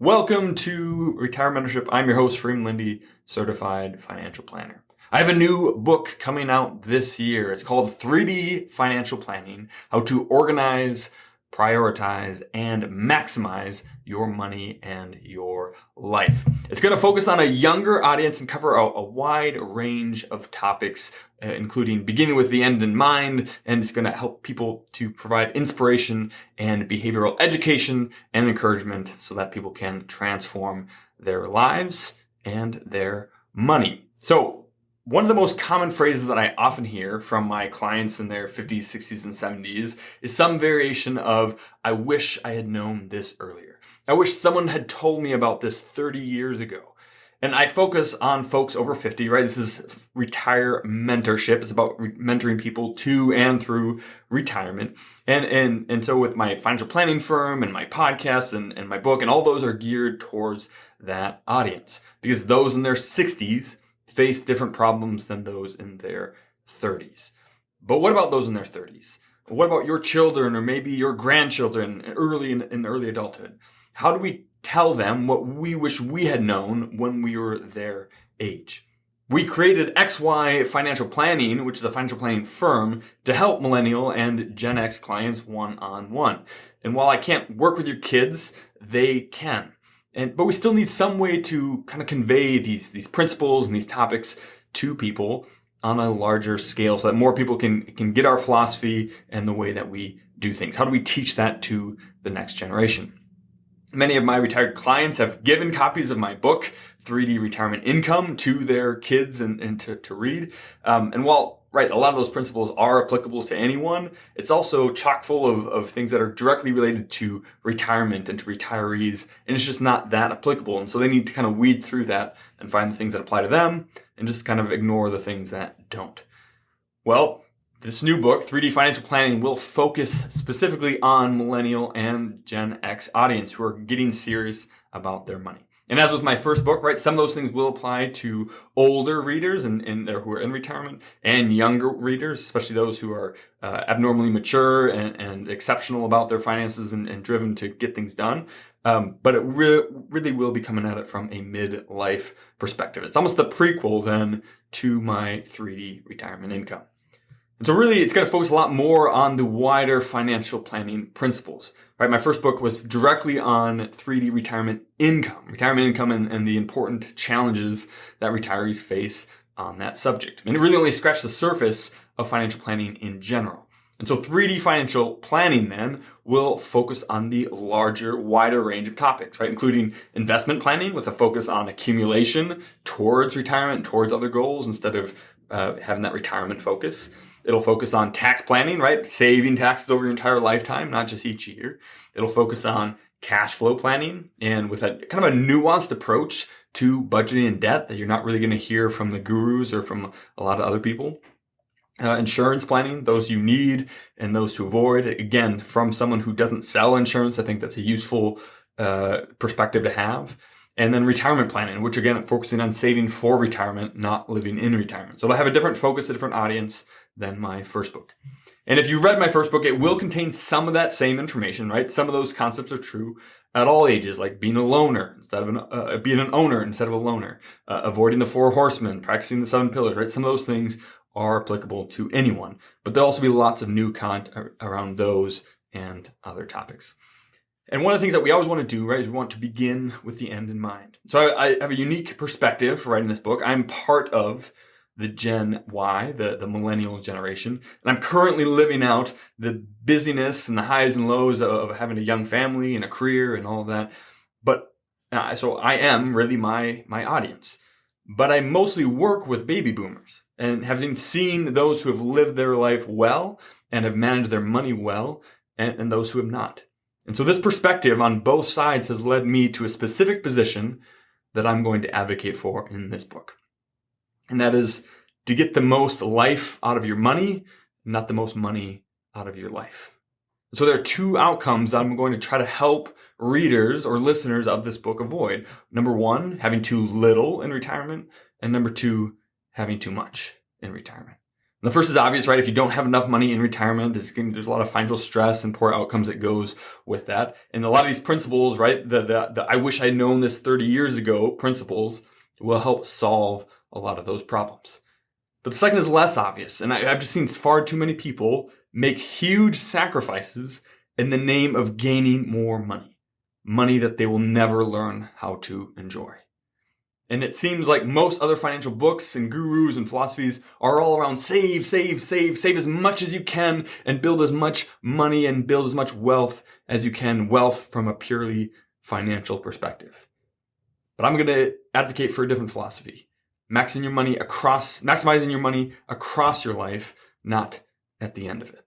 Welcome to Retirement Mentorship. I'm your host, Freeman Lindy, Certified Financial Planner. I have a new book coming out this year. It's called 3D Financial Planning: How to Organize, Prioritize, and Maximize Your Money and Your Life. It's going to focus on a younger audience and cover a wide range of topics, including beginning with the end in mind, and it's going to help people to provide inspiration and behavioral education and encouragement so that people can transform their lives and their money. So, one of the most common phrases that I often hear from my clients in their 50s, 60s, and 70s is some variation of, I wish I had known this earlier. I wish someone had told me about this 30 years ago. And I focus on folks over 50, right? This is retire mentorship. It's about mentoring people to and through retirement. And so with my financial planning firm and my podcast and my book, and all those are geared towards that audience, because those in their 60s face different problems than those in their 30s. But what about those in their 30s? What about your children or maybe your grandchildren early in early adulthood? How do we tell them what we wish we had known when we were their age? We created XY Financial Planning, which is a financial planning firm, to help millennial and Gen X clients one-on-one. And while I can't work with your kids, they can. But we still need some way to kind of convey these principles and these topics to people on a larger scale so that more people can get our philosophy and the way that we do things. How do we teach that to the next generation? Many of my retired clients have given copies of my book, 3D Retirement Income, to their kids and to read. And while a lot of those principles are applicable to anyone, it's also chock full of things that are directly related to retirement and to retirees, and it's just not that applicable. And so they need to kind of weed through that and find the things that apply to them and just kind of ignore the things that don't. Well, this new book, 3D Financial Planning, will focus specifically on millennial and Gen X audience who are getting serious about their money. And as with my first book, some of those things will apply to older readers and who are in retirement, and younger readers, especially those who are abnormally mature and exceptional about their finances and driven to get things done. But it really will be coming at it from a midlife perspective. It's almost the prequel then to my 3D Retirement Income. And so really, it's going to focus a lot more on the wider financial planning principles. My first book was directly on 3D retirement income and the important challenges that retirees face on that subject. And it really only scratched the surface of financial planning in general. And so 3D financial planning then will focus on the larger, wider range of topics, including investment planning with a focus on accumulation towards retirement, towards other goals instead of having that retirement focus. It'll focus on tax planning, saving taxes over your entire lifetime, not just each year. It'll focus on cash flow planning and with a kind of a nuanced approach to budgeting and debt that you're not really going to hear from the gurus or from a lot of other people. Insurance planning, those you need and those to avoid. Again, from someone who doesn't sell insurance, I think that's a useful perspective to have. And then retirement planning, which again, focusing on saving for retirement, not living in retirement. So it'll have a different focus, a different audience than my first book. And if you read my first book, it will contain some of that same information, Some of those concepts are true at all ages, like being a loner instead of being an owner instead of a loner, avoiding the 4 horsemen, practicing the 7 pillars, Some of those things are applicable to anyone, but there'll also be lots of new content around those and other topics. And one of the things that we always want to do, is we want to begin with the end in mind. So I have a unique perspective for writing this book. I'm part of the Gen Y, the millennial generation, and I'm currently living out the busyness and the highs and lows of having a young family and a career and all of that. But so I am really my audience. But I mostly work with baby boomers, and having seen those who have lived their life well and have managed their money well, and those who have not. And so this perspective on both sides has led me to a specific position that I'm going to advocate for in this book. And that is to get the most life out of your money, not the most money out of your life. So there are 2 outcomes that I'm going to try to help readers or listeners of this book avoid. Number 1, having too little in retirement, and number 2, having too much in retirement. The first is obvious, right? If you don't have enough money in retirement, there's a lot of financial stress and poor outcomes that goes with that. And a lot of these principles, right? The I wish I'd known this 30 years ago principles will help solve a lot of those problems. But the second is less obvious. And I've just seen far too many people make huge sacrifices in the name of gaining more money. Money that they will never learn how to enjoy. And it seems like most other financial books and gurus and philosophies are all around save as much as you can and build as much money and build as much wealth as you can, wealth from a purely financial perspective. But I'm going to advocate for a different philosophy. Maximizing your money across your life, not at the end of it.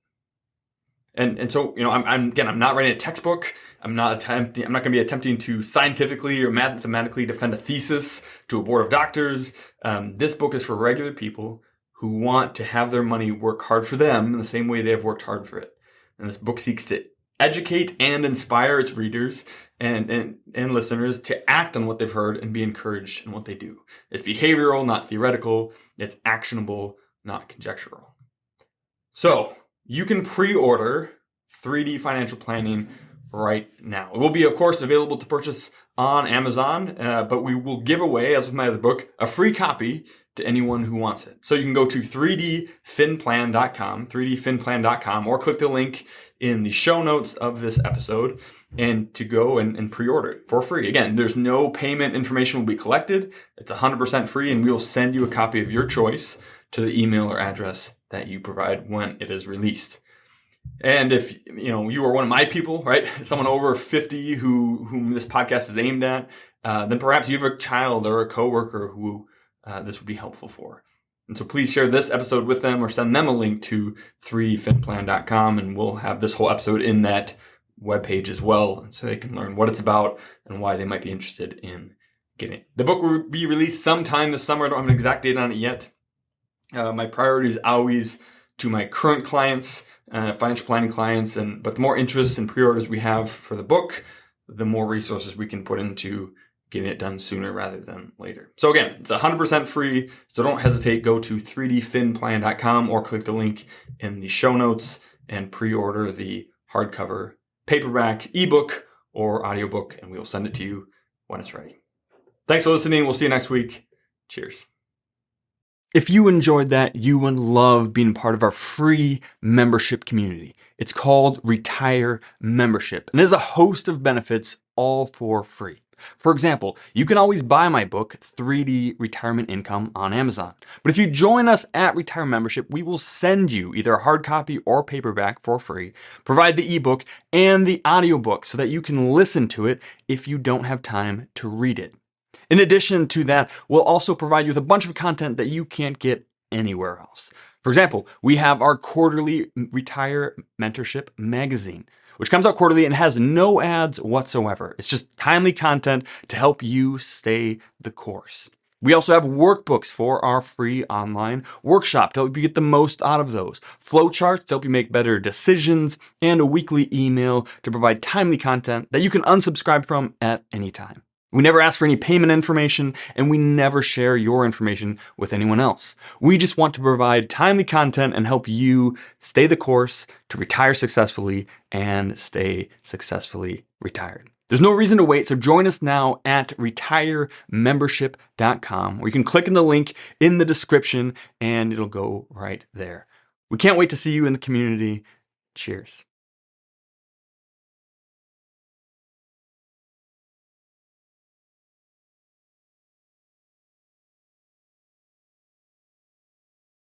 And so, I'm not writing a textbook. I'm not going to be attempting to scientifically or mathematically defend a thesis to a board of doctors. This book is for regular people who want to have their money work hard for them in the same way they have worked hard for it. And this book seeks to educate and inspire its readers and listeners to act on what they've heard and be encouraged in what they do. It's behavioral, not theoretical. It's actionable, not conjectural. So, you can pre-order 3D Financial Planning right now. It will be, of course, available to purchase on Amazon, but we will give away, as with my other book, a free copy to anyone who wants it. So you can go to 3dfinplan.com, or click the link in the show notes of this episode and to go and pre-order it for free. Again, there's no payment information will be collected. It's 100% free, and we will send you a copy of your choice to the email or address that you provide when it is released. And if you are one of my people, right, someone over 50 whom this podcast is aimed at, then perhaps you have a child or a coworker who this would be helpful for. And so please share this episode with them or send them a link to 3dfinplan.com, and we'll have this whole episode in that webpage as well, so they can learn what it's about and why they might be interested in getting it. The book will be released sometime this summer. I don't have an exact date on it yet. My priority is always to my current clients, financial planning clients, but the more interest and pre-orders we have for the book, the more resources we can put into getting it done sooner rather than later. So again, it's 100% free, so don't hesitate. Go to 3dfinplan.com or click the link in the show notes and pre-order the hardcover, paperback, ebook, or audiobook, and we will send it to you when it's ready. Thanks for listening. We'll see you next week. Cheers. If you enjoyed that, you would love being part of our free membership community. It's called Retire Membership, and it has a host of benefits, all for free. For example, you can always buy my book, 3D Retirement Income, on Amazon. But if you join us at Retire Membership, we will send you either a hard copy or paperback for free, provide the ebook and the audiobook so that you can listen to it if you don't have time to read it. In addition to that, we'll also provide you with a bunch of content that you can't get anywhere else. For example, we have our quarterly Retire Mentorship magazine, which comes out quarterly and has no ads whatsoever. It's just timely content to help you stay the course. We also have workbooks for our free online workshop to help you get the most out of those, flowcharts to help you make better decisions, and a weekly email to provide timely content that you can unsubscribe from at any time. We never ask for any payment information, and we never share your information with anyone else. We just want to provide timely content and help you stay the course to retire successfully and stay successfully retired. There's no reason to wait, so join us now at retiremembership.com, where you can click in the link in the description and it'll go right there. We can't wait to see you in the community. Cheers.